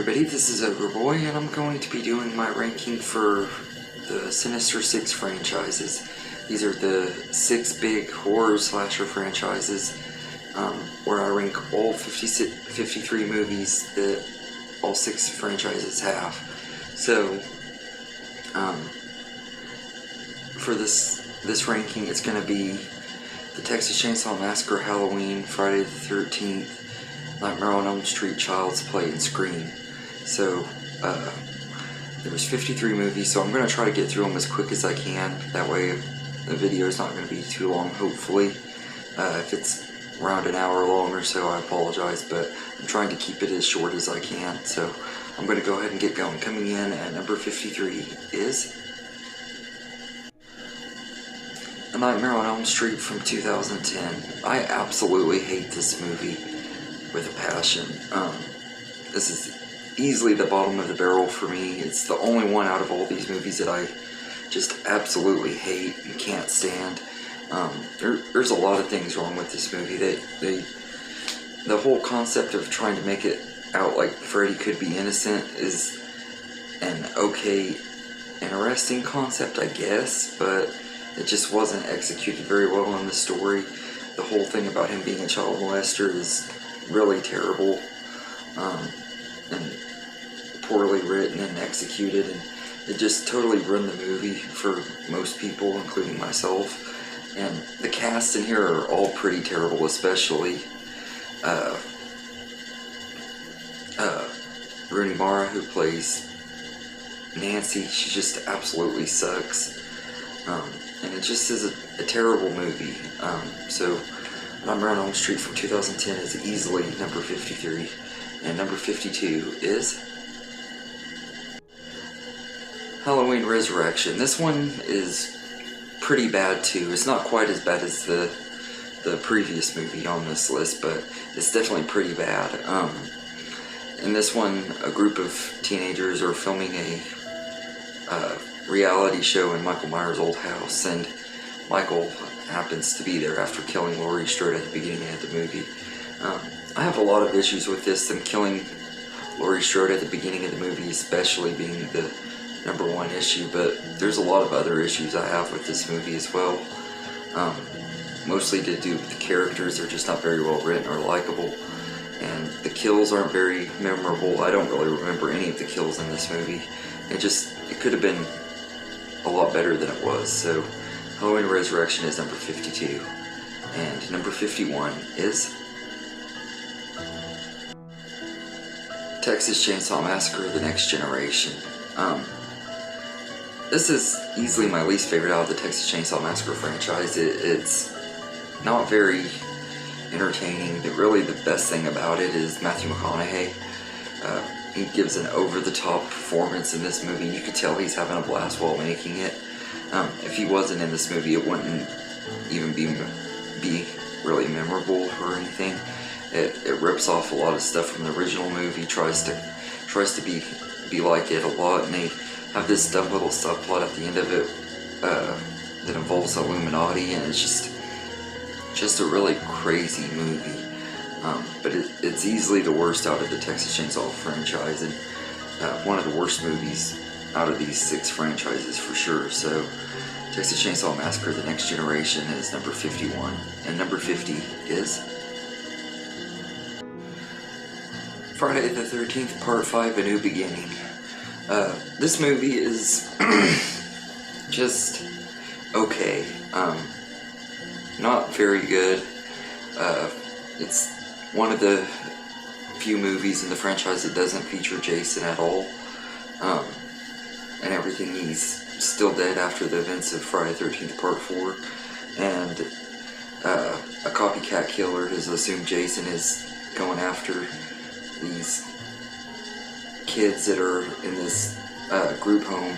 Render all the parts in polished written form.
everybody, this is Overboy, and I'm going to be doing my ranking for the Sinister Six franchises. These are the 6 big horror slasher franchises, where I rank all 53 movies that all 6 franchises have. So, for this ranking, it's going to be the Texas Chainsaw Massacre, Halloween, Friday the 13th, Nightmare on Elm Street, Child's Play, and Scream. So, there was 53 movies, so I'm going to try to get through them as quick as I can. That way, the video is not going to be too long, hopefully. If it's around an hour long or so, I apologize, but I'm trying to keep it as short as I can. So, I'm going to go ahead and get going. Coming in at number 53 is A Nightmare on Elm Street from 2010. I absolutely hate this movie with a passion. This is easily the bottom of the barrel for me. It's the only one out of all these movies that I just absolutely hate and can't stand. There's a lot of things wrong with this movie. The whole concept of trying to make it out like Freddy could be innocent is an okay, interesting concept, I guess, but it just wasn't executed very well in the story. The whole thing about him being a child molester is really terrible, and poorly written and executed, and it just totally ruined the movie for most people, including myself. And the cast in here are all pretty terrible, especially Rooney Mara, who plays Nancy. She just absolutely sucks, and it just is a terrible movie. So Nightmare on Elm Street from 2010 is easily number 53, and number 52 is Halloween Resurrection. This one is pretty bad too. It's not quite as bad as the previous movie on this list, but it's definitely pretty bad. In this one, a group of teenagers are filming a reality show in Michael Myers' old house, and Michael happens to be there after killing Laurie Strode at the beginning of the movie. I have a lot of issues with this, them killing Laurie Strode at the beginning of the movie especially being the number one issue, but there's a lot of other issues I have with this movie as well. Mostly to do with the characters. They're just not very well written or likable, and the kills aren't very memorable. I don't really remember any of the kills in this movie. It could have been a lot better than it was. So Halloween Resurrection is number 52, and number 51 is Texas Chainsaw Massacre: The Next Generation. This is easily my least favorite out of the Texas Chainsaw Massacre franchise. It's not very entertaining. Really, the best thing about it is Matthew McConaughey. He gives an over-the-top performance in this movie. You could tell he's having a blast while making it. If he wasn't in this movie, it wouldn't even be really memorable or anything. It rips off a lot of stuff from the original movie, tries to be like it a lot, and they have this dumb little subplot at the end of it that involves Illuminati, and it's just a really crazy movie. But it's easily the worst out of the Texas Chainsaw franchise, and one of the worst movies out of these 6 franchises for sure. So Texas Chainsaw Massacre: The Next Generation is number 51, and number 50 is Friday the 13th Part 5: A New Beginning. This movie is just okay. Not very good. It's one of the few movies in the franchise that doesn't feature Jason at all. And everything, he's still dead after the events of Friday the 13th Part 4. And a copycat killer has assumed Jason is going after these kids that are in this group home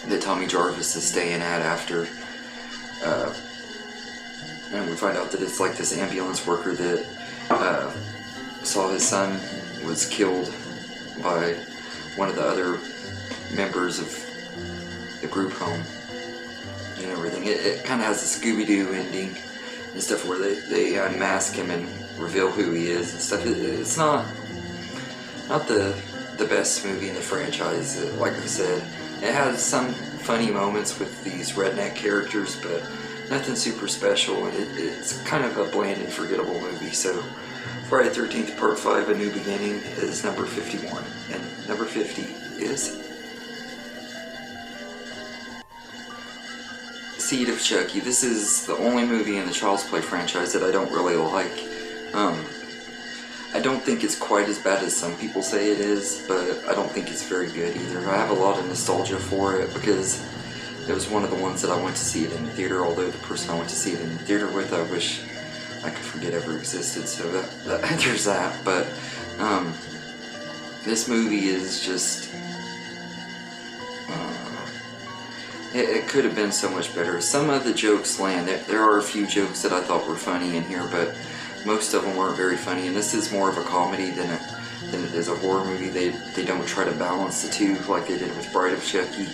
that Tommy Jarvis is staying at after. And we find out that it's like this ambulance worker that saw his son was killed by one of the other members of the group home and everything. It kind of has a Scooby-Doo ending and stuff where they unmask him and reveal who he is and stuff. It's not the the best movie in the franchise. Like I said, it has some funny moments with these redneck characters, but nothing super special. It's kind of a bland and forgettable movie. So Friday the 13th Part 5, A New Beginning is number 51. And number 50 is Seed of Chucky. This is the only movie in the Child's Play franchise that I don't really like. I don't think it's quite as bad as some people say it is, but I don't think it's very good either. I have a lot of nostalgia for it because it was one of the ones that I went to see it in the theater, although the person I went to see it in the theater with, I wish I could forget ever existed, so there's that. But this movie is just... It could have been so much better. Some of the jokes land. There are a few jokes that I thought were funny in here, but most of them weren't very funny. And this is more of a comedy than it is a horror movie. They don't try to balance the two like they did with Bride of Chucky.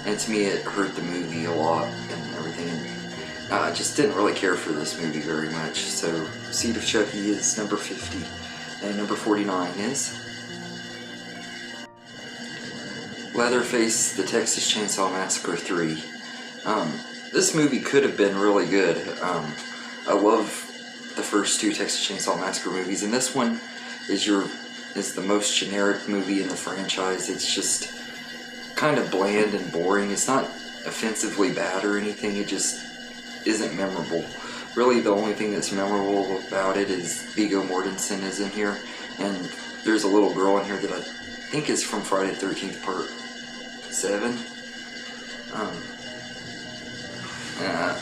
And to me, it hurt the movie a lot and everything. And I just didn't really care for this movie very much. So, Seed of Chucky is number 50, and number 49 is Leatherface, The Texas Chainsaw Massacre 3. This movie could have been really good. I love the first two Texas Chainsaw Massacre movies, and this one is the most generic movie in the franchise. It's just kind of bland and boring. It's not offensively bad or anything. It just isn't memorable. Really, the only thing that's memorable about it is Viggo Mortensen is in here, and there's a little girl in here that I think is from Friday the 13th Part 7.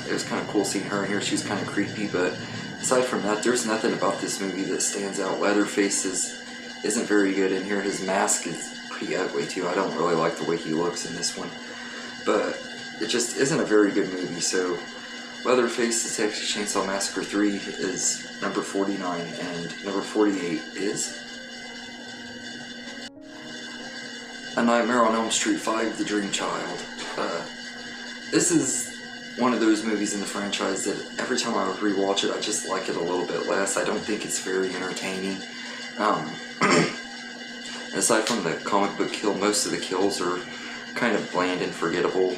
It was kind of cool seeing her in here. She was kind of creepy, but aside from that, there's nothing about this movie that stands out. Leatherface isn't very good in here. His mask is pretty ugly too. I don't really like the way he looks in this one, but it just isn't a very good movie. So Leatherface, The Texas Chainsaw Massacre 3 is number 49, and number 48 is A Nightmare on Elm Street 5, The Dream Child. This is one of those movies in the franchise that every time I rewatch it, I just like it a little bit less. I don't think it's very entertaining. Aside from the comic book kill, most of the kills are kind of bland and forgettable.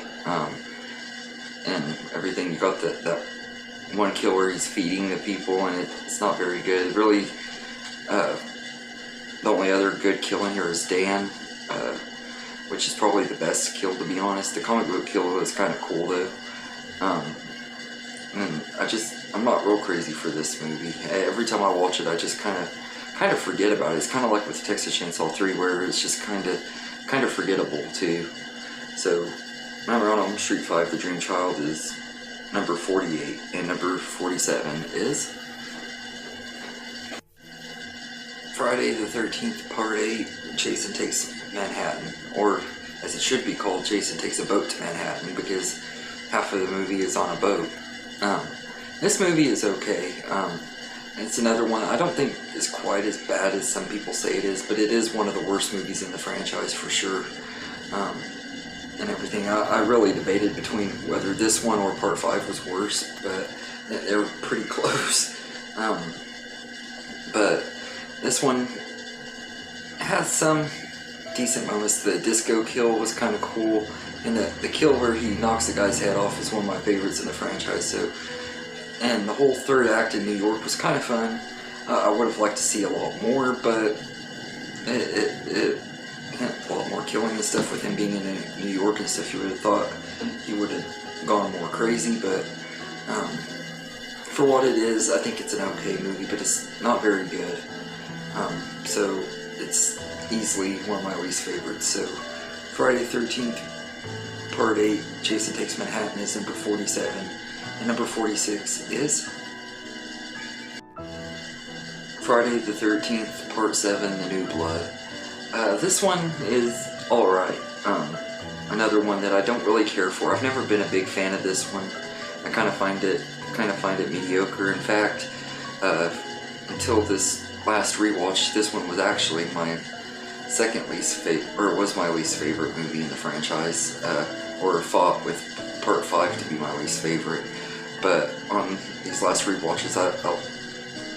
And everything, you got that one kill where he's feeding the people, and it's not very good. Really, the only other good kill in here is Dan, which is probably the best kill, to be honest. The comic book kill is kind of cool though. And I'm not real crazy for this movie. Every time I watch it, I just kind of forget about it. It's kind of like with Texas Chainsaw 3, where it's just kind of forgettable too. So, Nightmare on Elm Street 5, The Dream Child is number 48, and number 47 is Friday the 13th Part 8, Jason Takes Manhattan, or as it should be called, Jason Takes a Boat to Manhattan, because half of the movie is on a boat. This movie is okay. It's another one I don't think is quite as bad as some people say it is, but it is one of the worst movies in the franchise for sure. And everything. I really debated between whether this one or Part 5 was worse, but they were pretty close. But this one has some decent moments. The disco kill was kind of cool, and the kill where he knocks the guy's head off is one of my favorites in the franchise. So, and the whole third act in New York was kind of fun. I would have liked to see a lot more, but it a lot more killing and stuff with him being in New York and stuff. You would have thought he would have gone more crazy, but for what it is, I think it's an okay movie, but it's not very good. So it's easily one of my least favorites. So Friday the 13th Part 8, Jason Takes Manhattan is number 47, and number 46 is Friday the 13th Part 7, The New Blood. This one is alright. Another one that I don't really care for. I've never been a big fan of this one. I kind of find it mediocre. In fact, until this last rewatch, this one was actually my second least favorite, or was my least favorite movie in the franchise, or fought with Part 5 to be my least favorite. But on these last rewatches, I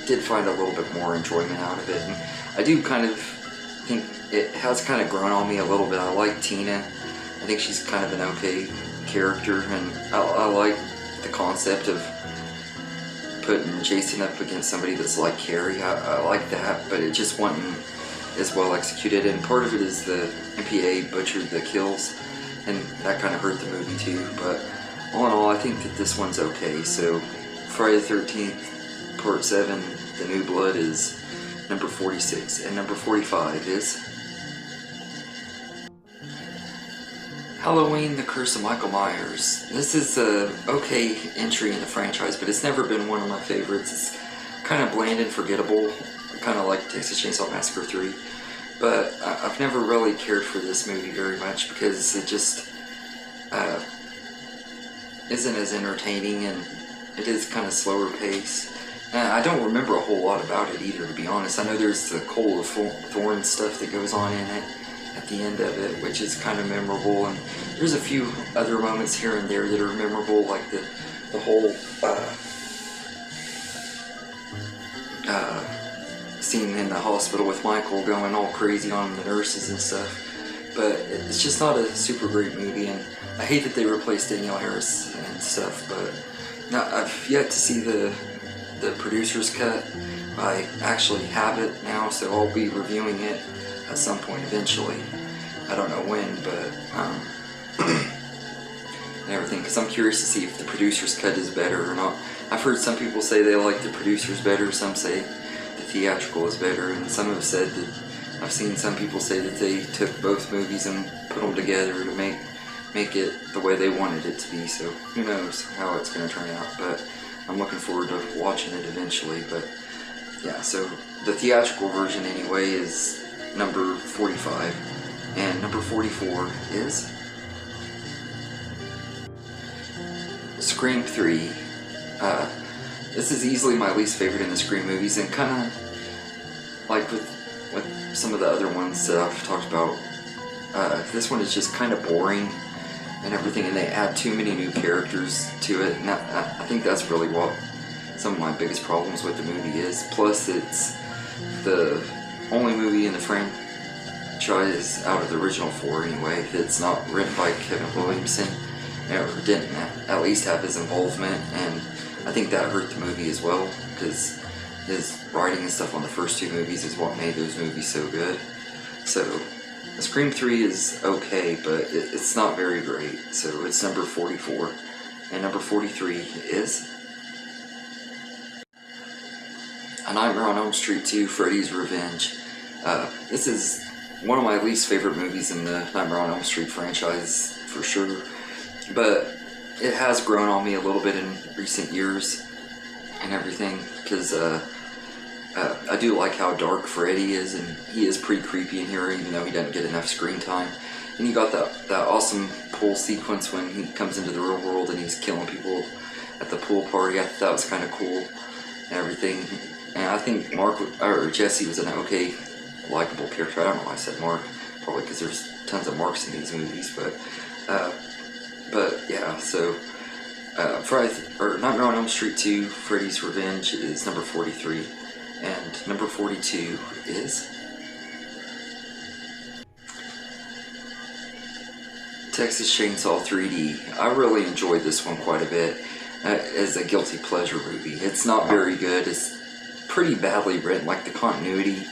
did find a little bit more enjoyment out of it, and I do kind of think it has kind of grown on me a little bit. I like Tina. I think she's kind of an okay character, and I like the concept of putting Jason up against somebody that's like Carrie. I like that, but it just wasn't as well executed, and part of it is the MPA butchered the kills, and that kind of hurt the movie too. But all in all, I think that this one's okay. So Friday the 13th, Part 7, The New Blood is number 46, and number 45 is Halloween, The Curse of Michael Myers. This is a okay entry in the franchise, but it's never been one of my favorites. It's kind of bland and forgettable, kind of like Texas Chainsaw Massacre 3. But I've never really cared for this movie very much because it just isn't as entertaining, and it is kind of slower paced. I don't remember a whole lot about it either, to be honest. I know there's the Coal of Thorns stuff that goes on in it at the end of it, which is kind of memorable, and there's a few other moments here and there that are memorable, like the whole scene in the hospital with Michael going all crazy on the nurses and stuff. But it's just not a super great movie, and I hate that they replaced Danielle Harris and stuff. But I've yet to see the producer's cut. I actually have it now, so I'll be reviewing it at some point eventually. I don't know when, but and everything, because I'm curious to see if the producer's cut is better or not. I've heard some people say they like the producer's better, some say the theatrical is better, and some have said that I've seen some people say that they took both movies and put them together to make it the way they wanted it to be. So who knows how it's going to turn out, but I'm looking forward to watching it eventually. But yeah, so the theatrical version anyway is number 45, and number 44 is Scream 3. This is easily my least favorite in the Scream movies, and kind of like with some of the other ones that I've talked about, this one is just kind of boring and everything, and they add too many new characters to it, and I think that's really what some of my biggest problems with the movie is. Plus, it's the only movie in the franchise out of the original 4 anyway that's not written by Kevin Williamson, or didn't at least have his involvement, and I think that hurt the movie as well, because his writing and stuff on the first 2 movies is what made those movies so good. So Scream 3 is okay, but it's not very great. So it's number 44, and number 43 is A Nightmare on Elm Street 2, Freddy's Revenge. This is one of my least favorite movies in the Nightmare on Elm Street franchise, for sure. But it has grown on me a little bit in recent years and everything, because I do like how dark Freddy is, and he is pretty creepy in here, even though he doesn't get enough screen time. And you got that awesome pool sequence when he comes into the real world and he's killing people at the pool party. I thought that was kind of cool and everything. And I think Jesse was an okay, likable character. I don't know why I said Mark, probably because there's tons of Marks in these movies, but yeah, so Nightmare on Elm Street 2, Freddy's Revenge is number 43, and number 42 is Texas Chainsaw 3D. I really enjoyed this one quite a bit as a guilty pleasure movie. It's not very good. It's pretty badly written. Like, the continuity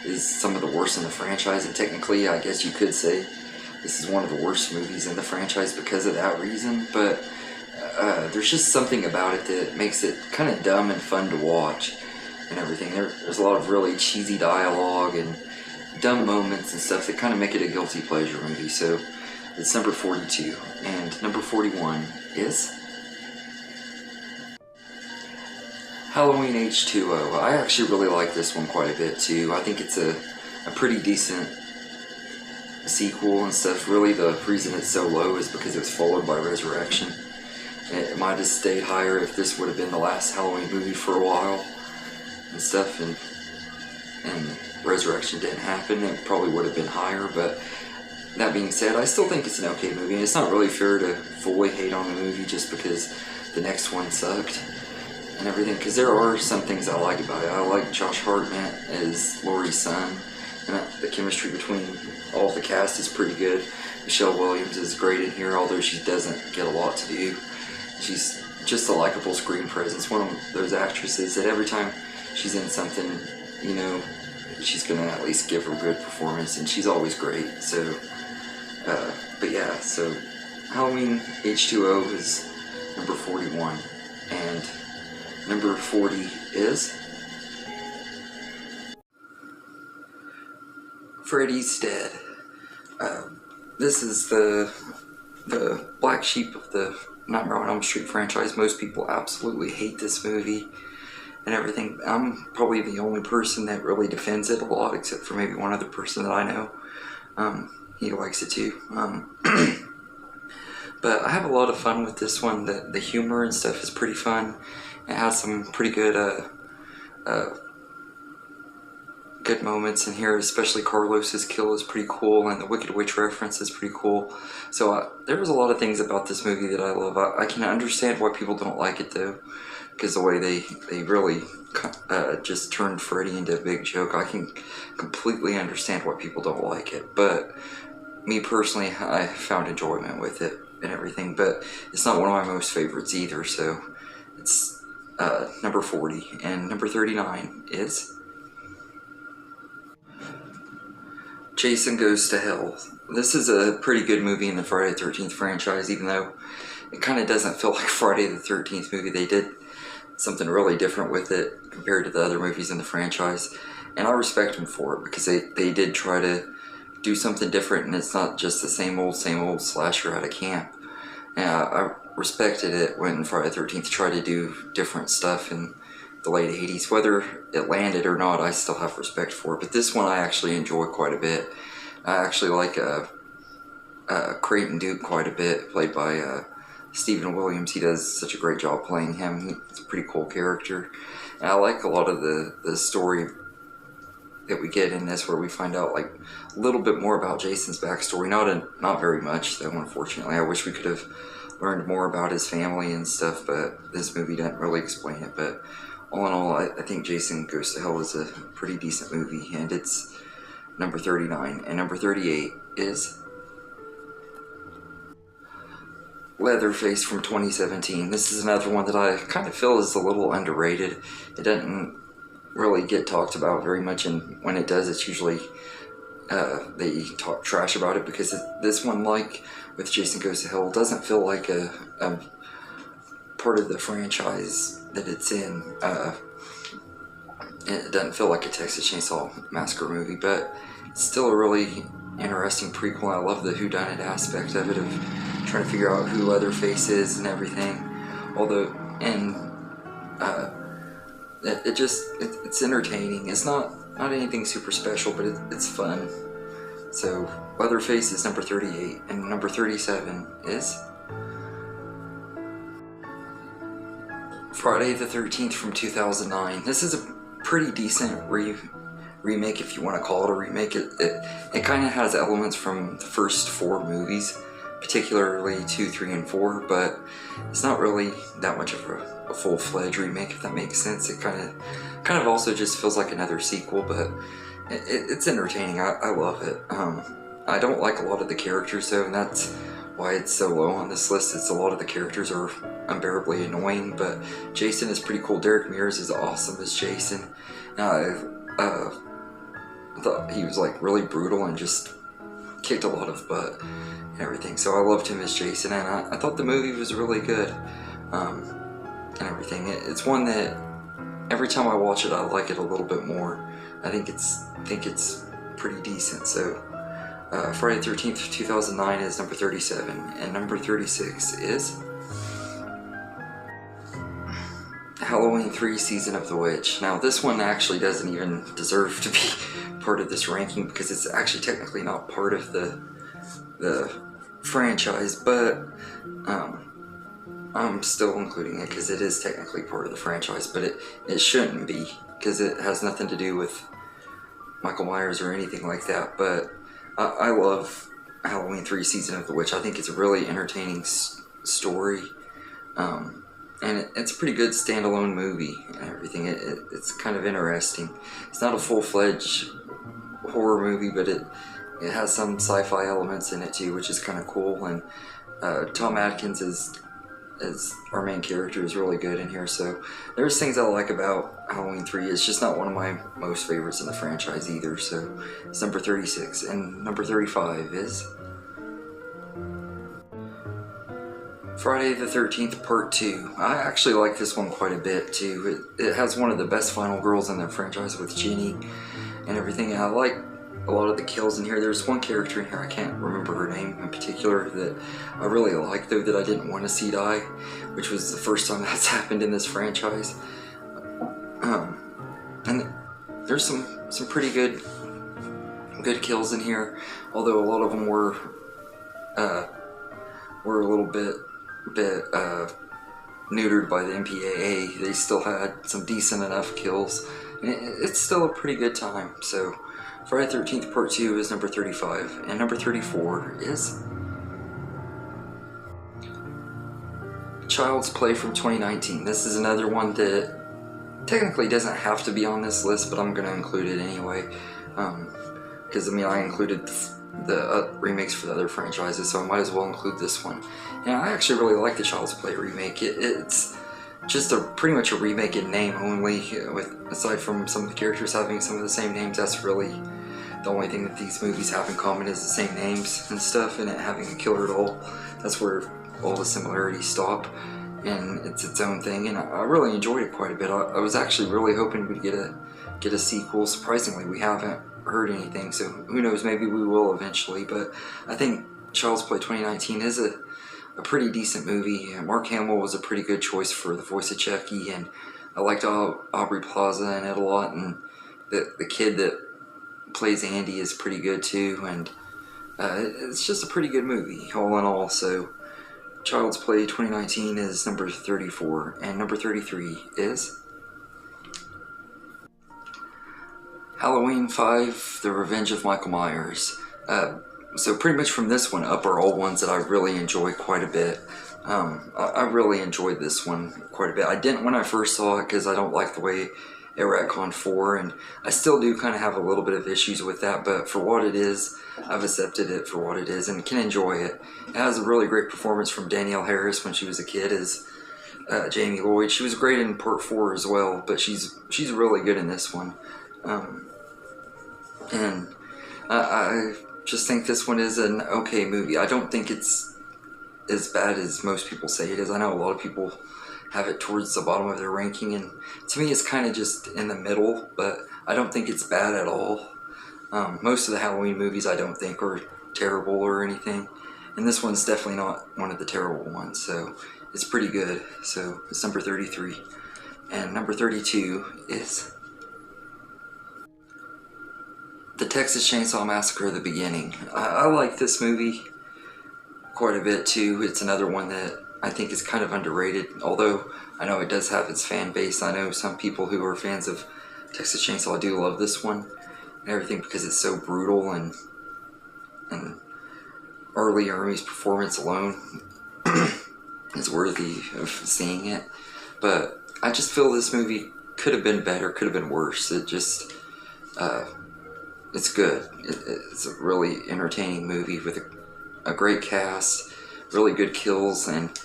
is some of the worst in the franchise, and technically I guess you could say this is one of the worst movies in the franchise because of that reason. But there's just something about it that makes it kind of dumb and fun to watch and everything. There's a lot of really cheesy dialogue and dumb moments and stuff that kind of make it a guilty pleasure movie. So it's number 42, and number 41 is Halloween H2O. I actually really like this one quite a bit too. I think it's a pretty decent sequel and stuff. Really, the reason it's so low is because it was followed by Resurrection. It might have stayed higher if this would have been the last Halloween movie for a while and stuff, and Resurrection didn't happen. It probably would have been higher, but that being said, I still think it's an okay movie, and it's not really fair to fully hate on the movie just because the next one sucked and everything, because there are some things I like about it. I like Josh Hartnett as Laurie's son. and the chemistry between all of the cast is pretty good. Michelle Williams is great in here, although she doesn't get a lot to do. She's just a likable screen presence, one of those actresses that every time she's in something, you know, she's gonna at least give her a good performance, and she's always great. So, but yeah, so Halloween H2O is number 41, and number 40 is Freddy's Dead. This is the black sheep of the Nightmare on Elm Street franchise. Most people absolutely hate this movie and everything. I'm probably the only person that really defends it a lot, except for maybe one other person that I know. He likes it too. But I have a lot of fun with this one. The humor and stuff is pretty fun. It has some pretty good good moments in here, especially Carlos's kill is pretty cool, and the Wicked Witch reference is pretty cool. So there was a lot of things about this movie that I love. I can understand why people don't like it though, because the way they really just turned Freddy into a big joke. I can completely understand why people don't like it, but me personally, I found enjoyment with it and everything, but it's not one of my most favorites either. So it's number 40, and number 39 is Jason Goes to Hell. This is a pretty good movie in the Friday the 13th franchise, even though it kind of doesn't feel like Friday the 13th movie. They did something really different with it compared to the other movies in the franchise, and I respect them for it, because they did try to do something different, and it's not just the same old slasher out of camp. And I respected it when Friday the 13th tried to do different stuff in the late 80s. Whether it landed or not, I still have respect for it. But this one I actually enjoy quite a bit. I actually like Creighton Duke quite a bit, played by Stephen Williams. He does such a great job playing him. He's a pretty cool character. And I like a lot of the story that we get in this, where we find out like a little bit more about Jason's backstory. Not very much though, unfortunately. I wish we could have learned more about his family and stuff, but this movie doesn't really explain it. But all in all, I think Jason Goes to Hell is a pretty decent movie, and it's number 39. And number 38 is Leatherface from 2017. This is another one that I kind of feel is a little underrated. It doesn't really get talked about very much, and when it does, it's usually they talk trash about it, because this one, like with Jason Goes to Hell, doesn't feel like a part of the franchise that it's in. It doesn't feel like a Texas Chainsaw Massacre movie, but it's still a really interesting prequel. I love the whodunit aspect of it, of trying to figure out who Leatherface is and everything. Although, and it's entertaining. It's not anything super special, but it's fun. So Leatherface is number 38, and number 37 is Friday the 13th from 2009. This is a pretty decent remake, if you want to call it a remake. It kind of has elements from the first 4 movies, particularly 2, 3, and 4, but it's not really that much of a full-fledged remake, if that makes sense. It kind of also just feels like another sequel, but it's entertaining. I love it. I don't like a lot of the characters though, and that's why it's so low on this list. It's a lot of the characters are unbearably annoying, but Jason is pretty cool. Derek Mears is awesome as Jason. I thought he was like really brutal and just kicked a lot of butt and everything, so I loved him as Jason, and I thought the movie was really good and everything. It's one that every time I watch it, I like it a little bit more. I think it's pretty decent. So Friday the 13th 2009 is number 37, and number 36 is Halloween 3 Season of the Witch. Now this one actually doesn't even deserve to be part of this ranking, because it's actually technically not part of the franchise, but I'm still including it because it is technically part of the franchise, but it shouldn't be, because it has nothing to do with Michael Myers or anything like that. But I love Halloween 3 Season of the Witch. I think it's a really entertaining story, and it's a pretty good standalone movie and everything. It's kind of interesting. It's not a full-fledged horror movie, but it has some sci-fi elements in it too, which is kind of cool. And Tom Atkins as our main character is really good in here. So there's things I like about Halloween 3. It's just not one of my most favorites in the franchise either. So it's number 36, and number 35 is Friday the 13th Part 2. I actually like this one quite a bit too. It has one of the best final girls in the franchise with Ginny and everything. And I like a lot of the kills in here. There's one character in here, I can't remember her name in particular, that I really like though, that I didn't want to see die, which was the first time that's happened in this franchise. And there's some pretty good kills in here, although a lot of them were a little bit neutered by the MPAA. They still had some decent enough kills, and it's still a pretty good time. So Friday the 13th Part 2 is number 35, and number 34 is Child's Play from 2019. This is another one that technically doesn't have to be on this list, but I'm going to include it anyway, because I mean, I included the remakes for the other franchises, so I might as well include this one. And I actually really like the Child's Play remake. It's just pretty much a remake in name only, aside from some of the characters having some of the same names. That's really the only thing that these movies have in common, is the same names and stuff, and it having a killer doll. That's where all the similarities stop, and it's its own thing. And I really enjoyed it quite a bit. I was actually really hoping we'd get a sequel. Surprisingly, we haven't heard anything, so who knows, maybe we will eventually. But I think Child's Play 2019 is a pretty decent movie. Mark Hamill was a pretty good choice for the voice of Chucky, and I liked Aubrey Plaza in it a lot, and the kid that plays Andy is pretty good too, and it's just a pretty good movie all in all. So Child's Play 2019 is number 34, and number 33 is Halloween 5, The Revenge of Michael Myers. So pretty much from this one up are all ones that I really enjoy quite a bit. I really enjoyed this one quite a bit. I didn't when I first saw it, because I don't like the way it retconned 4, and I still do kind of have a little bit of issues with that, but for what it is, I've accepted it for what it is and can enjoy it. It has a really great performance from Danielle Harris when she was a kid as Jamie Lloyd. She was great in Part 4 as well, but she's really good in this one. And I just think this one is an okay movie. I don't think it's as bad as most people say it is. I know a lot of people have it towards the bottom of their ranking, and to me it's kind of just in the middle, but I don't think it's bad at all. Most of the Halloween movies I don't think are terrible or anything, and this one's definitely not one of the terrible ones, so it's pretty good. So it's number 33, and number 32 is The Texas Chainsaw Massacre: The Beginning. I like this movie quite a bit too. It's another one that I think is kind of underrated, although I know it does have its fan base. I know some people who are fans of Texas Chainsaw do love this one and everything, because it's so brutal, and Arlie Ermey's performance alone is worthy of seeing it. But I just feel this movie could have been better, could have been worse. It just it's good. It's a really entertaining movie with a great cast, really good kills and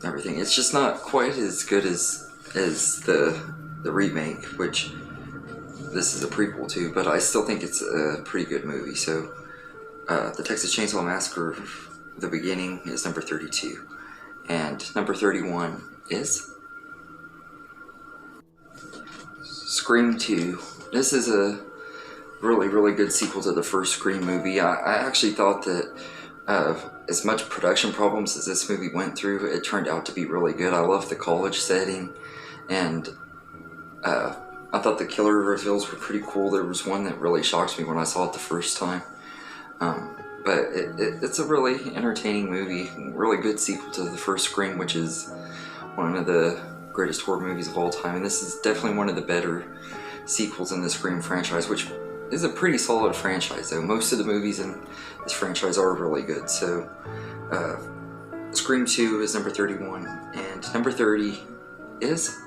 everything. It's just not quite as good as the remake, which this is a prequel to, but I still think it's a pretty good movie. So The Texas Chainsaw Massacre: The Beginning is number 32, and number 31 is Scream 2. This is a really good sequel to the first Scream movie. I actually thought that as much production problems as this movie went through, it turned out to be really good. I love the college setting, and I thought the killer reveals were pretty cool. There was one that really shocked me when I saw it the first time, but it's a really entertaining movie, really good sequel to the first Scream, which is one of the greatest horror movies of all time, and this is definitely one of the better sequels in the Scream franchise, which is a pretty solid franchise though. Most of the movies in this franchise are really good. So Scream 2 is number 31, and number 30 is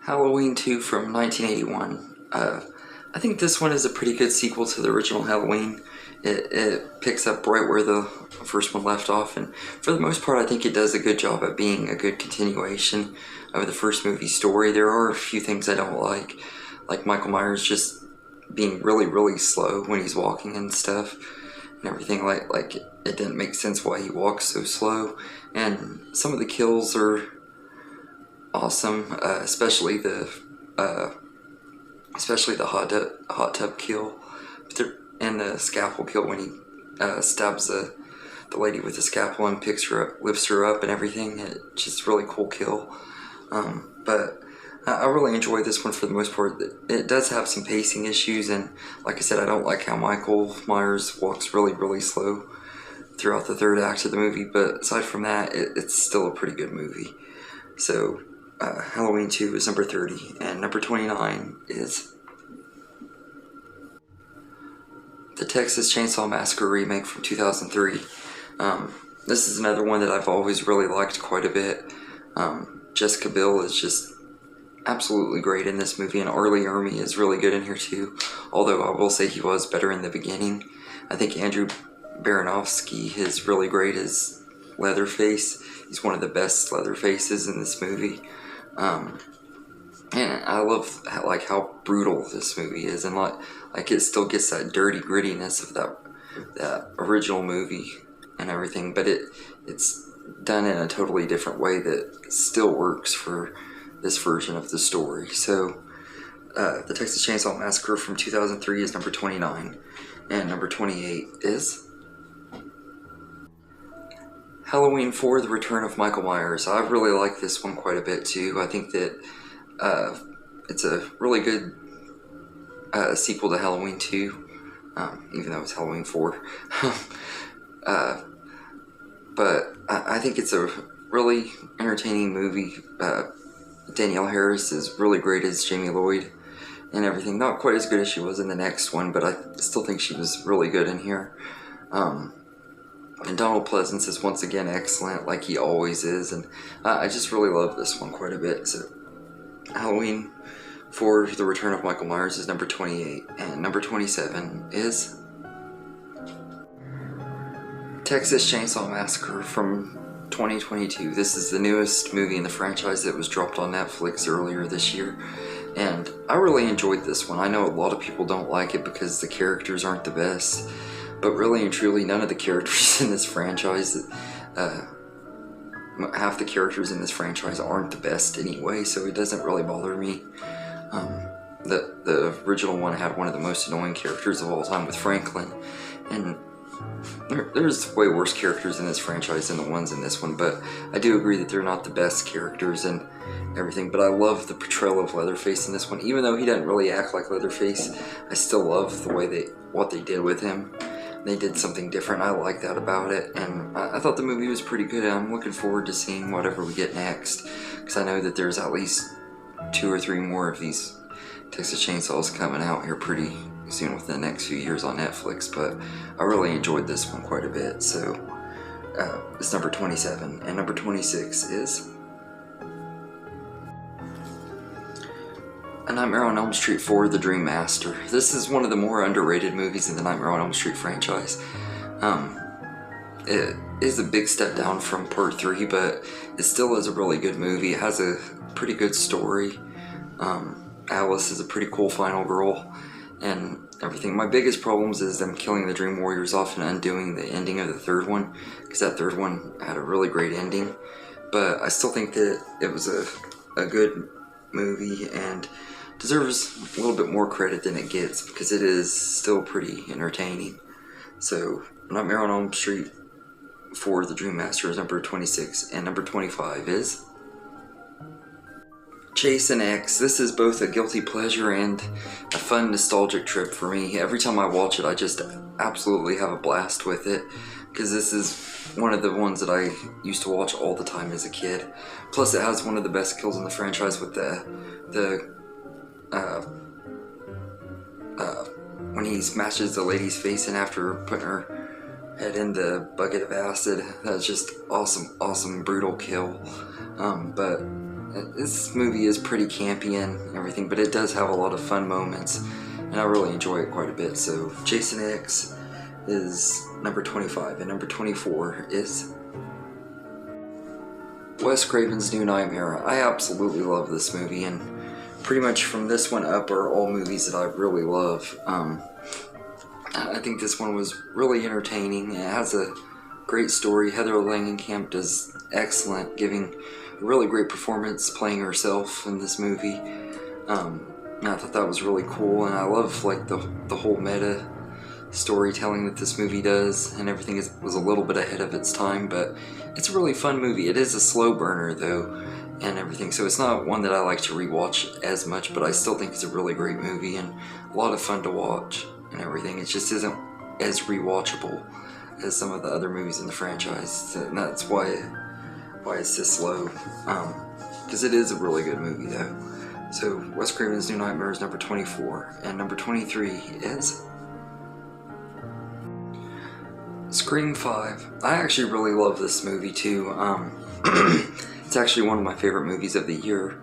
Halloween 2 from 1981. I think this one is a pretty good sequel to the original Halloween. It picks up right where the first one left off, and for the most part I think it does a good job at being a good continuation of the first movie's story. There are a few things I don't like Michael Myers just being really slow when he's walking and stuff and everything. Like it didn't make sense why he walks so slow, and some of the kills are awesome, especially the hot tub kill and the scalpel kill when he stabs the lady with the scalpel and picks her up, lifts her up and everything. It's just a really cool kill. But I really enjoy this one for the most part. It does have some pacing issues, and like I said, I don't like how Michael Myers walks really slow throughout the third act of the movie, but aside from that, it's still a pretty good movie. So Halloween 2 is number 30, and number 29 is the Texas Chainsaw Massacre remake from 2003. This is another one that I've always really liked quite a bit. Jessica Biel is just absolutely great in this movie, and Arlie Ermey is really good in here too, although I will say he was better in the beginning. I think Andrew Baranowski is really great as Leatherface. He's one of the best Leatherfaces in this movie. And I love how brutal this movie is, and like it still gets that dirty grittiness of that original movie and everything, but it's done in a totally different way that still works for this version of the story. So the Texas Chainsaw Massacre from 2003 is number 29, and number 28 is Halloween 4, The Return of Michael Myers. I really like this one quite a bit too. I think that it's a really good sequel to Halloween 2, even though it's Halloween 4. But I think it's a really entertaining movie. Danielle Harris is really great as Jamie Lloyd and everything. Not quite as good as she was in the next one, but I still think she was really good in here. And Donald Pleasance is once again excellent, like he always is, and I just really love this one quite a bit. So Halloween 4, The Return of Michael Myers is number 28, and number 27 is Texas Chainsaw Massacre from 2022. This is the newest movie in the franchise that was dropped on Netflix earlier this year, and I really enjoyed this one. I know a lot of people don't like it because the characters aren't the best, but really and truly none of the characters in this franchise, half the characters in this franchise aren't the best anyway, so it doesn't really bother me. The original one had one of the most annoying characters of all time with Franklin, and there's way worse characters in this franchise than the ones in this one, but I do agree that they're not the best characters and everything. But I love the portrayal of Leatherface in this one. Even though he doesn't really act like Leatherface, I still love the way what they did with him. They did something different. I like that about it, and I thought the movie was pretty good. I'm looking forward to seeing whatever we get next, because I know that there's at least 2 or 3 more of these Texas Chainsaws coming out here pretty soon within the next few years on Netflix. But I really enjoyed this one quite a bit. So it's number 27, and number 26 is A Nightmare on Elm Street 4, The Dream Master. This is one of the more underrated movies in the Nightmare on Elm Street franchise. It is a big step down from Part 3, but it still is a really good movie. It has a pretty good story. Alice is a pretty cool final girl and everything. My biggest problems is them killing the Dream Warriors off and undoing the ending of the third one, because that third one had a really great ending. But I still think that it was a good movie and deserves a little bit more credit than it gets, because it is still pretty entertaining. So Nightmare on Elm Street 4, The Dream Master is number 26, and number 25 is Jason X. This is both a guilty pleasure and a fun nostalgic trip for me. Every time I watch it, I just absolutely have a blast with it, because this is one of the ones that I used to watch all the time as a kid. Plus it has one of the best kills in the franchise with when he smashes the lady's face in after putting her head in the bucket of acid. That's just awesome brutal kill. But this movie is pretty campy and everything, but it does have a lot of fun moments, and I really enjoy it quite a bit. So Jason X is number 25, and number 24 is Wes Craven's New Nightmare. I absolutely love this movie, and pretty much from this one up are all movies that I really love. I think this one was really entertaining. It has a great story. Heather Langenkamp does excellent, giving a really great performance playing herself in this movie. I thought that was really cool, and I love like the whole meta storytelling that this movie does, and everything was a little bit ahead of its time, but it's a really fun movie. It is a slow burner though, and everything, so it's not one that I like to rewatch as much, but I still think it's a really great movie and a lot of fun to watch and everything. It just isn't as rewatchable as some of the other movies in the franchise, and that's why it's this slow, because it is a really good movie though. So Wes Craven's New Nightmare is number 24, and number 23 is Scream 5. I actually really love this movie too. It's actually one of my favorite movies of the year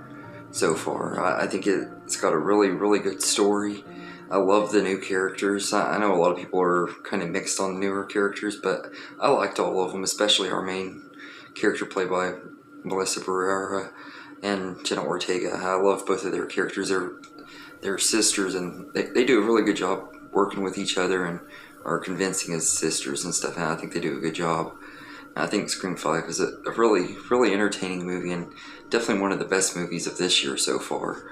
so far. I think it's got a really, really good story. I love the new characters. I know a lot of people are kind of mixed on the newer characters, but I liked all of them, especially our main character played by Melissa Barrera and Jenna Ortega. I love both of their characters. They're sisters, and they do a really good job working with each other and are convincing as sisters and stuff, and I think they do a good job. I think Scream 5 is a really, really entertaining movie, and definitely one of the best movies of this year so far,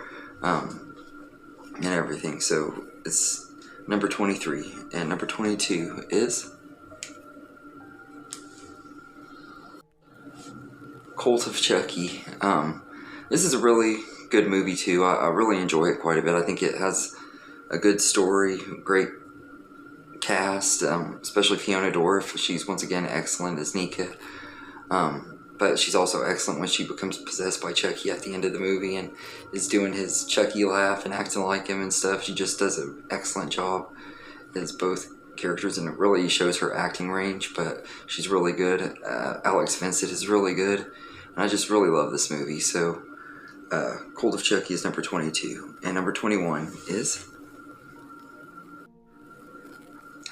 and everything. So it's number 23, and number 22 is Cult of Chucky. This is a really good movie too. I really enjoy it quite a bit. I think it has a good story, great cast, especially Fiona Dorff. She's once again excellent as Nika, but she's also excellent when she becomes possessed by Chucky at the end of the movie and is doing his Chucky laugh and acting like him and stuff. She just does an excellent job as both characters, and it really shows her acting range, but she's really good. Alex Vincent is really good, and I just really love this movie. So Cult of Chucky is number 22, and number 21 is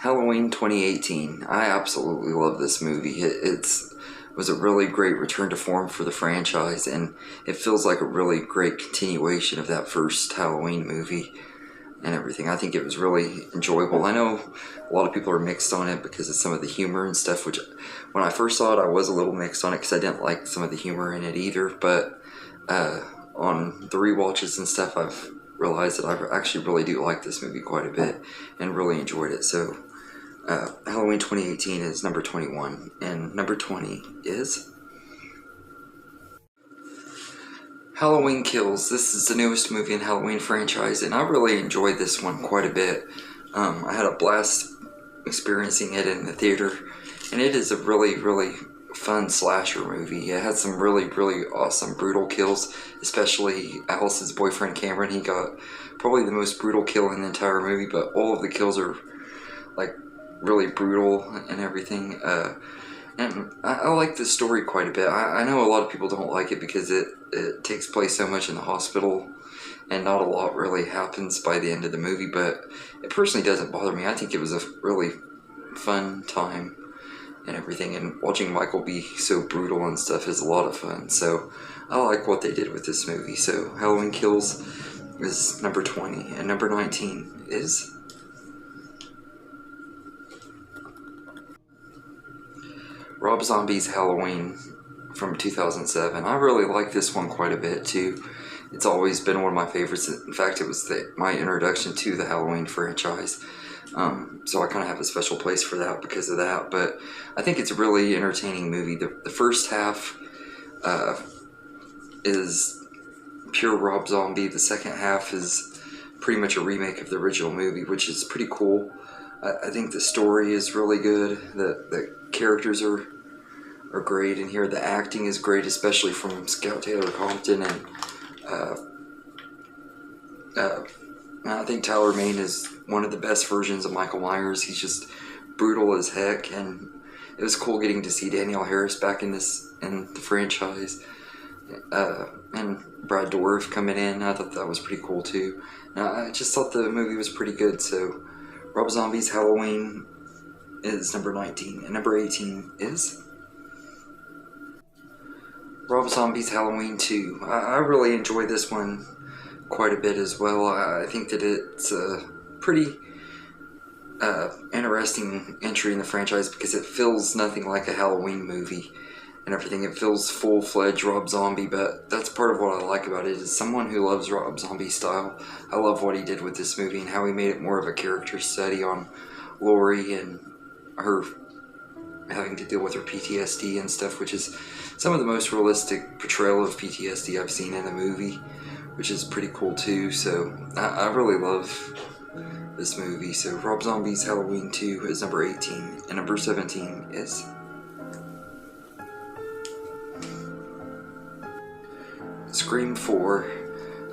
Halloween 2018. I absolutely love this movie. It was a really great return to form for the franchise, and it feels like a really great continuation of that first Halloween movie and everything. I think it was really enjoyable. I know a lot of people are mixed on it because of some of the humor and stuff, which when I first saw it, I was a little mixed on it because I didn't like some of the humor in it either, but on the rewatches and stuff, I've realized that I actually really do like this movie quite a bit and really enjoyed it. So Halloween 2018 is number 21, and number 20 is Halloween Kills. This is the newest movie in the Halloween franchise, and I really enjoyed this one quite a bit. I had a blast experiencing it in the theater, and it is a really, really fun slasher movie. It has some really, really awesome brutal kills, especially Alice's boyfriend Cameron. He got probably the most brutal kill in the entire movie, but all of the kills are like really brutal and everything. And I like the story quite a bit. I know a lot of people don't like it because it takes place so much in the hospital and not a lot really happens by the end of the movie, but it personally doesn't bother me. I think it was a really fun time and everything, and watching Michael be so brutal and stuff is a lot of fun. So I like what they did with this movie. So Halloween Kills is number 20, and number 19 is Rob Zombie's Halloween from 2007. I really like this one quite a bit too. It's always been one of my favorites. In fact, it was my introduction to the Halloween franchise. So I kind of have a special place for that because of that. But I think it's a really entertaining movie. The first half is pure Rob Zombie. The second half is pretty much a remake of the original movie, which is pretty cool. I think the story is really good. The characters are great in here. The acting is great, especially from Scout Taylor Compton, and I think Tyler Mane is one of the best versions of Michael Myers. He's just brutal as heck, and it was cool getting to see Danielle Harris back in the franchise and Brad Dourif coming in. I thought that was pretty cool too. I just thought the movie was pretty good. So Rob Zombie's Halloween is number 19, and number 18 is Rob Zombie's Halloween 2. I really enjoy this one quite a bit as well. I think that it's a pretty interesting entry in the franchise because it feels nothing like a Halloween movie and everything. It feels full-fledged Rob Zombie, but that's part of what I like about it. Is someone who loves Rob Zombie style, I love what he did with this movie and how he made it more of a character study on Laurie and her having to deal with her PTSD and stuff, which is some of the most realistic portrayal of PTSD I've seen in a movie, which is pretty cool too. So I really love this movie. So Rob Zombie's Halloween 2 is number 18, and number 17 is Scream 4.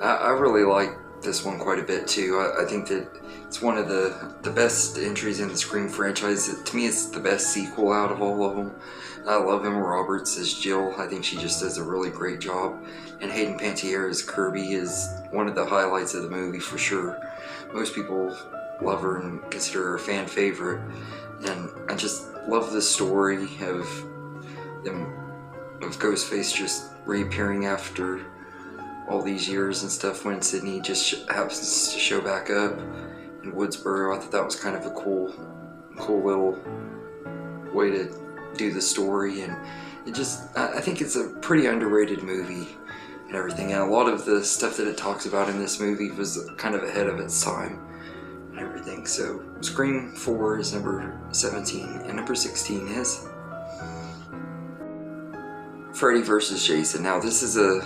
I really like this one quite a bit too. I think that it's one of the best entries in the Scream franchise. To me, it's the best sequel out of all of them. I love Emma Roberts as Jill. I think she just does a really great job. And Hayden Panettiere as Kirby is one of the highlights of the movie for sure. Most people love her and consider her a fan favorite. And I just love the story of Ghostface just reappearing after all these years and stuff when Sydney just happens to show back up in Woodsboro. I thought that was kind of a cool little way to do the story, and I think it's a pretty underrated movie and everything, and a lot of the stuff that it talks about in this movie was kind of ahead of its time and everything. So Scream 4 is number 17, and number 16 is Freddy vs. Jason. Now this is a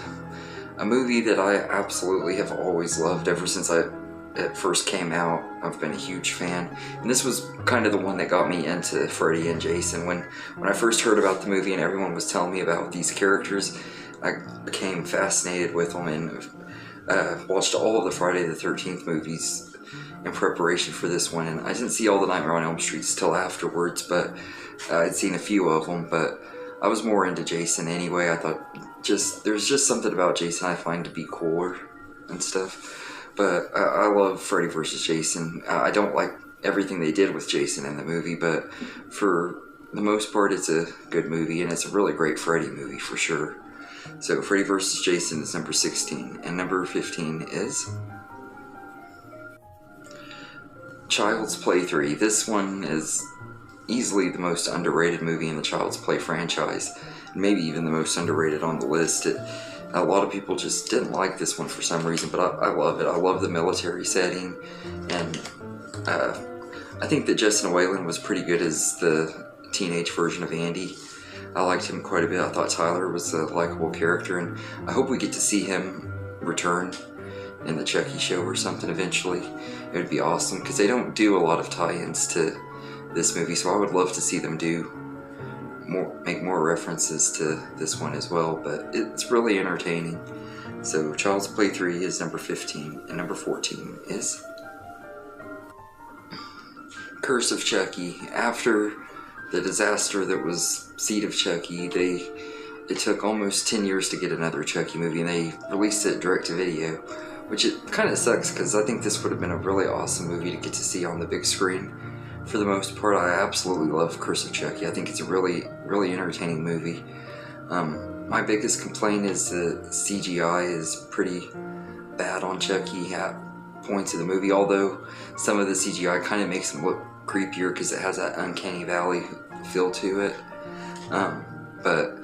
movie that I absolutely have always loved ever since it first came out. I've been a huge fan, and this was kind of the one that got me into Freddy and Jason. When I first heard about the movie and everyone was telling me about these characters, I became fascinated with them and watched all of the Friday the 13th movies in preparation for this one. And I didn't see all the Nightmare on Elm Streets till afterwards, but I'd seen a few of them. But I was more into Jason anyway. I thought there's just something about Jason I find to be cooler and stuff. But I love Freddy vs. Jason. I don't like everything they did with Jason in the movie, but for the most part, it's a good movie, and it's a really great Freddy movie for sure. So Freddy vs. Jason is number 16, and number 15 is Child's Play 3. This one is easily the most underrated movie in the Child's Play franchise, maybe even the most underrated on the list. A lot of people just didn't like this one for some reason, but I love it. I love the military setting, and I think that Justin Whalen was pretty good as the teenage version of Andy. I liked him quite a bit. I thought Tyler was a likable character, and I hope we get to see him return in the Chucky show or something eventually. It would be awesome, because they don't do a lot of tie-ins to this movie, so I would love to see them make more references to this one as well, but it's really entertaining. So Child's Play 3 is number 15, and number 14 is Curse of Chucky. After the disaster that was Seed of Chucky, it took almost 10 years to get another Chucky movie, and they released it direct to video, which it kind of sucks because I think this would have been a really awesome movie to get to see on the big screen. For the most part, I absolutely love Curse of Chucky. I think it's a really, really entertaining movie. My biggest complaint is the CGI is pretty bad on Chucky at points of the movie, although some of the CGI kind of makes him look creepier because it has that uncanny valley feel to it. But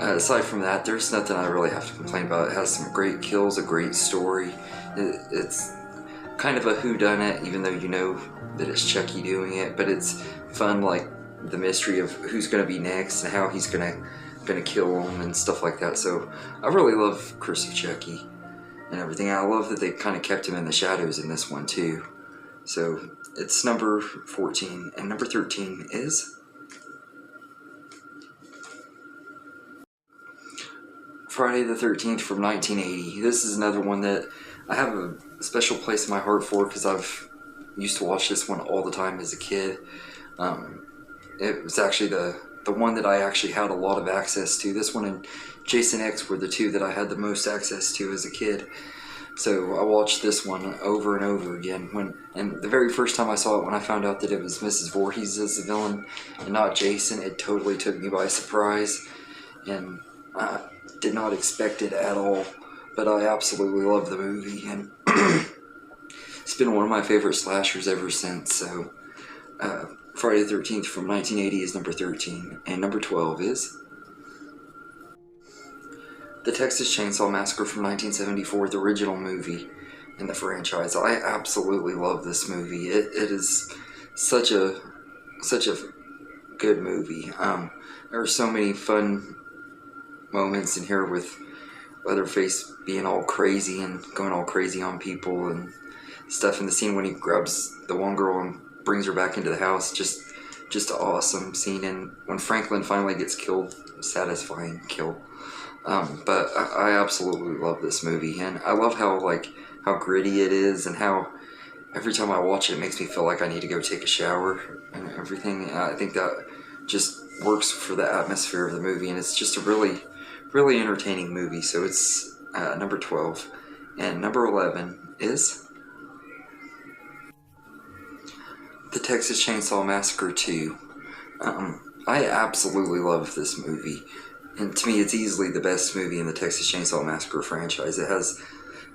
aside from that, there's nothing I really have to complain about. It has some great kills, a great story. It's kind of a whodunit, even though you know that it's Chucky doing it, but it's fun, like the mystery of who's going to be next and how he's going to kill him and stuff like that. So I really love Curse of Chucky and everything. I love that they kind of kept him in the shadows in this one too. So it's number 14, and number 13 is Friday the 13th from 1980. This is another one that I have a special place in my heart for because I've used to watch this one all the time as a kid. It was actually the the one that I actually had a lot of access to. This one and Jason X were the two that I had the most access to as a kid. So I watched this one over and over again. And the very first time I saw it, when I found out that it was Mrs. Voorhees as the villain and not Jason, it totally took me by surprise. And I did not expect it at all. But I absolutely love the movie. And it's been one of my favorite slashers ever since. So Friday the 13th from 1980 is number 13. And number 12 is The Texas Chainsaw Massacre from 1974, the original movie in the franchise. I absolutely love this movie. It is such a good movie. There are so many fun moments in here with Leatherface being all crazy and going all crazy on people and stuff. In the scene when he grabs the one girl and brings her back into the house, just an awesome scene. And when Franklin finally gets killed, satisfying kill. But I absolutely love this movie, and I love how gritty it is, and how every time I watch it, it makes me feel like I need to go take a shower and everything. I think that just works for the atmosphere of the movie, and it's just a really, really entertaining movie. So it's number 12, and number 11 is The Texas Chainsaw Massacre 2. I absolutely love this movie. And to me, it's easily the best movie in the Texas Chainsaw Massacre franchise. It has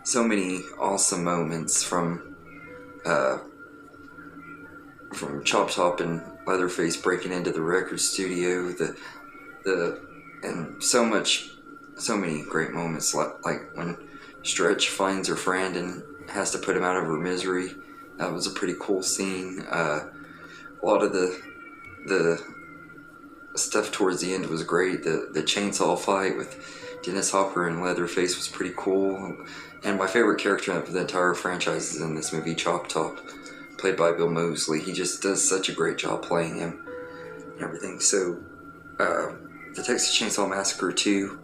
so many awesome moments from Chop Top and Leatherface breaking into the record studio, and so many great moments, like when Stretch finds her friend and has to put him out of her misery. That was a pretty cool scene. A lot of the stuff towards the end was great. The chainsaw fight with Dennis Hopper and Leatherface was pretty cool. And my favorite character of the entire franchise is in this movie, Chop Top, played by Bill Moseley. He just does such a great job playing him and everything. So, The Texas Chainsaw Massacre 2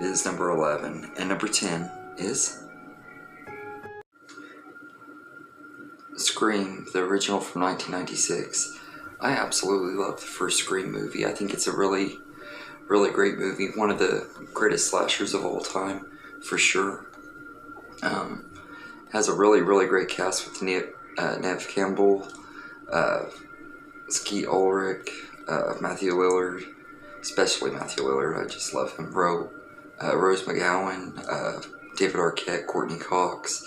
is number 11. And number 10 is Scream, the original from 1996. I absolutely love the first Scream movie. I think it's a really, really great movie. One of the greatest slashers of all time, for sure. Has a really, really great cast with Neve Campbell, Skeet Ulrich, Matthew Lillard, especially Matthew Lillard. I just love him. Rose McGowan, David Arquette, Courtney Cox.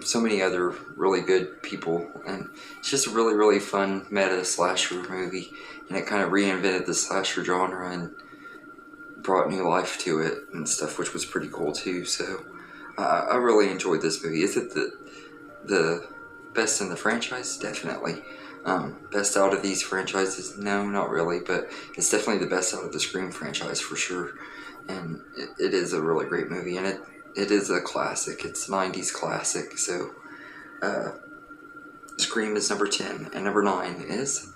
So many other really good people, and it's just a really, really fun meta slasher movie, and it kind of reinvented the slasher genre and brought new life to it and stuff, which was pretty cool too. So I really enjoyed this movie. Is it the best in the franchise? Definitely. Best out of these franchises? No, not really, but it's definitely the best out of the Scream franchise for sure. And it is a really great movie, and it is a classic. It's a 90s classic. So Scream is number 10, and number 9 is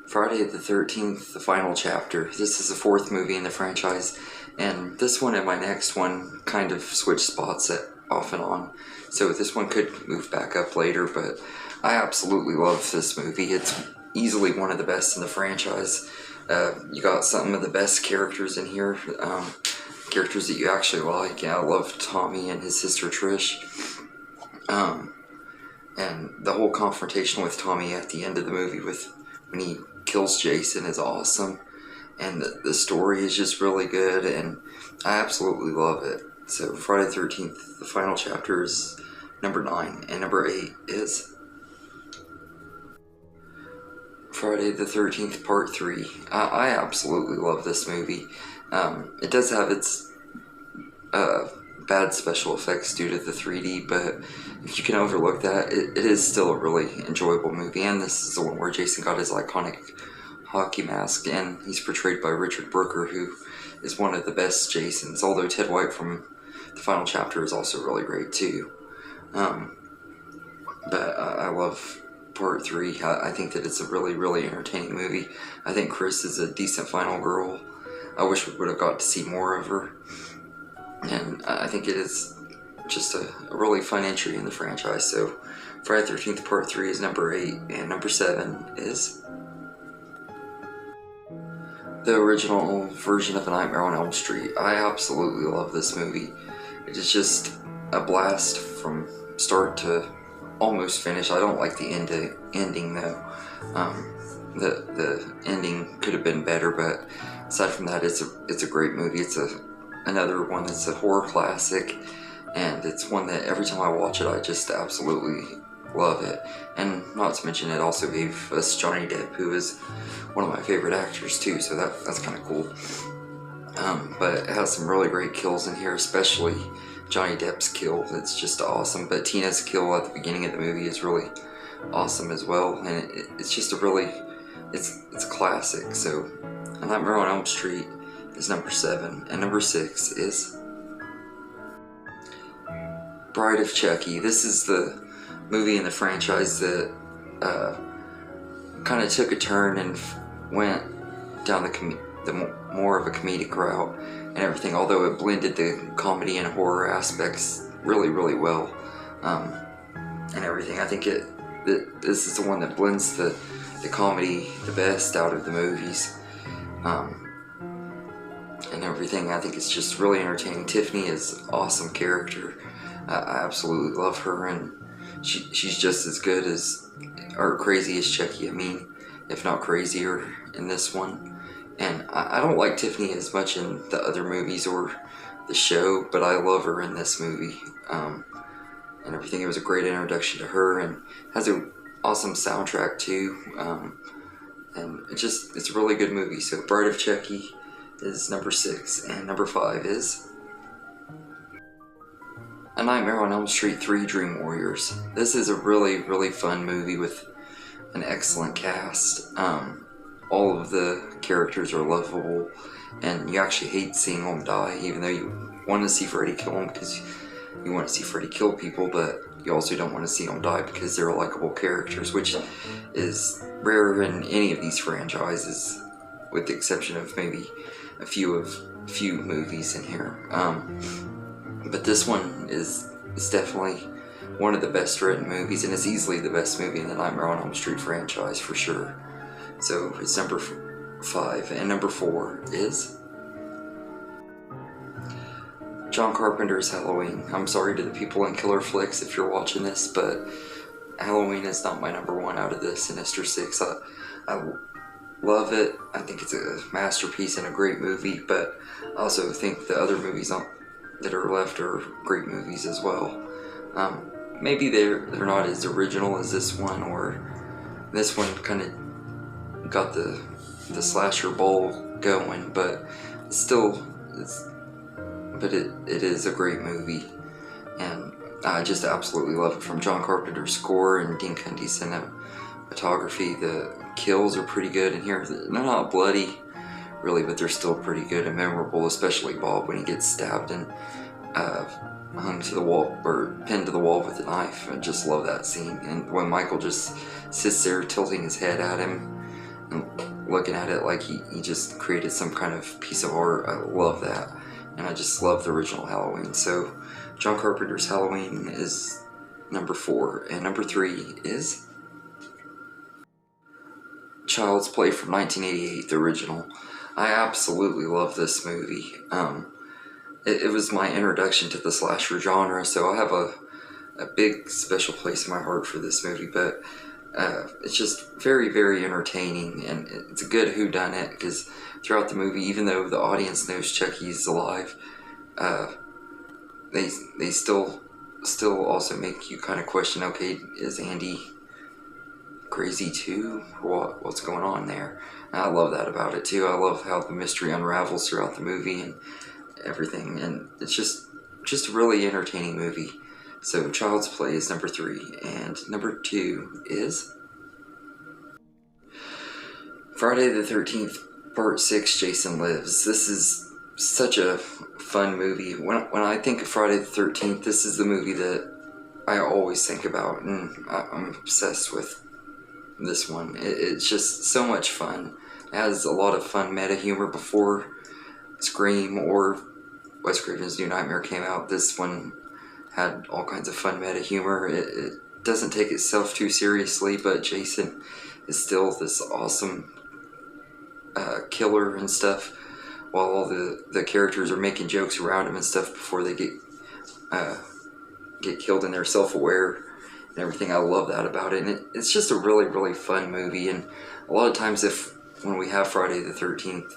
Friday the 13th, the final chapter. This is the 4th movie in the franchise, and this one and my next one kind of switch spots off and on. So this one could move back up later, but I absolutely love this movie. It's easily one of the best in the franchise. You got some of the best characters in here. Characters that you actually like. Yeah, I love Tommy and his sister Trish. And the whole confrontation with Tommy at the end of the movie when he kills Jason is awesome. And the story is just really good, and I absolutely love it. So Friday the 13th, the final chapter is number 9, and number 8 is Friday the 13th, Part 3. I absolutely love this movie. It does have its bad special effects due to the 3D, but if you can overlook that, it is still a really enjoyable movie. And this is the one where Jason got his iconic hockey mask, and he's portrayed by Richard Brooker, who is one of the best Jasons, although Ted White from the final chapter is also really great too. But I love Part 3. I think that it's a really, really entertaining movie. I think Chris is a decent final girl. I wish we would have got to see more of her. And I think it is just a really fun entry in the franchise. So Friday the 13th Part 3 is number 8, and number 7 is the original version of A Nightmare on Elm Street. I absolutely love this movie. It is just a blast from start to almost finish. I don't like the ending though. The ending could have been better, but aside from that, it's a great movie. It's another one that's a horror classic, and it's one that every time I watch it, I just absolutely love it. And not to mention, it also gave us Johnny Depp, who is one of my favorite actors too, so that's kind of cool. But it has some really great kills in here, especially Johnny Depp's kill. It's just awesome. But Tina's kill at the beginning of the movie is really awesome as well, and it's just it's a classic. So A Nightmare on Elm Street is number 7, and number 6 is Bride of Chucky. This is the movie in the franchise that kind of took a turn and went down the more of a comedic route and everything, although it blended the comedy and horror aspects really, really well, and everything. I think this is the one that blends the comedy the best out of the movies, and everything. I think it's just really entertaining. Tiffany is an awesome character. I absolutely love her, and she's just as good as, or crazy as Chucky. I mean, if not crazier in this one. And I don't like Tiffany as much in the other movies or the show, but I love her in this movie, and everything. It was a great introduction to her, and has an awesome soundtrack too, and it's a really good movie. So Bride of Chucky is number 6, and number 5 is A Nightmare on Elm Street 3: Dream Warriors. This is a really, really fun movie with an excellent cast. All of the characters are lovable, and you actually hate seeing them die, even though you want to see Freddy kill them because you want to see Freddy kill people, but you also don't want to see them die because they're likable characters, which is rare in any of these franchises, with the exception of maybe a few movies in here. But this one is definitely one of the best written movies, and it's easily the best movie in the Nightmare on Elm Street franchise for sure. So it's number 5, and number 4 is John Carpenter's Halloween. I'm sorry to the people in Killer Flicks if you're watching this, but Halloween is not my number 1 out of the Sinister Six. I love it. I think it's a masterpiece and a great movie, but I also think the other movies that are left are great movies as well. Maybe they're not as original as this one, or this one kind of got the slasher ball going, but still, it is a great movie, and I just absolutely love it. From John Carpenter's score and Dean Cundey's cinematography, the kills are pretty good in here. They're not bloody, really, but they're still pretty good and memorable, especially Bob when he gets stabbed and hung to the wall, or pinned to the wall with a knife. I just love that scene. And when Michael just sits there tilting his head at him and looking at it like he just created some kind of piece of art. I love that, and I just love the original Halloween. So John Carpenter's Halloween is number 4, and number 3 is Child's Play from 1988, the original. I absolutely love this movie. It was my introduction to the slasher genre, so I have a big special place in my heart for this movie. But it's just very, very entertaining, and it's a good whodunit, because throughout the movie, even though the audience knows Chucky's alive, they still also make you kind of question, okay, is Andy crazy too? What's going on there? And I love that about it too. I love how the mystery unravels throughout the movie and everything, and it's just a really entertaining movie. So Child's Play is number 3, and number 2 is Friday the 13th Part 6, Jason Lives. This is such a fun movie. When I think of Friday the 13th, this is the movie that I always think about, and I'm obsessed with this one. It's just so much fun. It has a lot of fun meta humor. Before Scream or Wes Craven's New Nightmare came out, this one had all kinds of fun meta humor. It doesn't take itself too seriously, but Jason is still this awesome killer and stuff, while all the characters are making jokes around him and stuff before they get killed, and they're self-aware and everything. I love that about it, and it's just a really, really fun movie. And a lot of times when we have Friday the 13th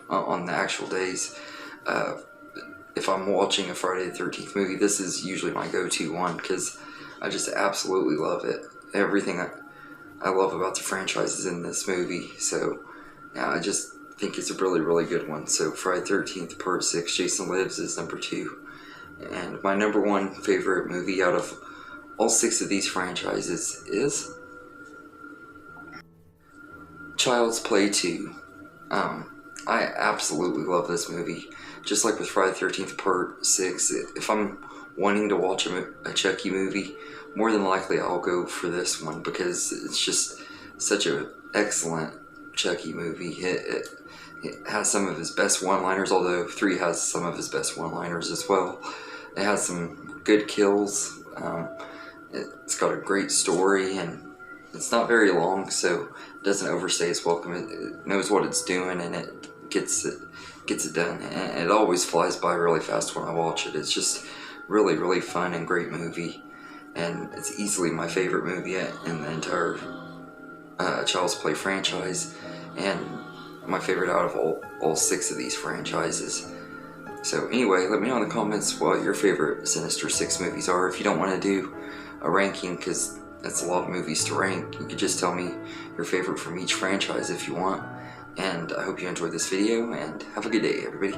on the actual days, if I'm watching a Friday the 13th movie, this is usually my go-to one, because I just absolutely love it. Everything I love about the franchise is in this movie. So yeah, I just think it's a really, really good one. So Friday the 13th Part 6, Jason Lives, is number 2. And my number 1 favorite movie out of all 6 of these franchises is Child's Play 2. I absolutely love this movie. Just like with Friday the 13th Part 6, if I'm wanting to watch a Chucky movie, more than likely I'll go for this one, because it's just such an excellent Chucky movie. It has some of his best one-liners, although 3 has some of his best one-liners as well. It has some good kills. It's got a great story, and it's not very long, so it doesn't overstay its welcome. It knows what it's doing, and it gets it done. And it always flies by really fast when I watch it. It's just really, really fun and great movie, and it's easily my favorite movie in the entire Child's Play franchise, and my favorite out of all 6 of these franchises. So anyway, let me know in the comments what your favorite Sinister Six movies are. If you don't want to do a ranking, because that's a lot of movies to rank, you could just tell me your favorite from each franchise if you want. And I hope you enjoyed this video, and have a good day, everybody.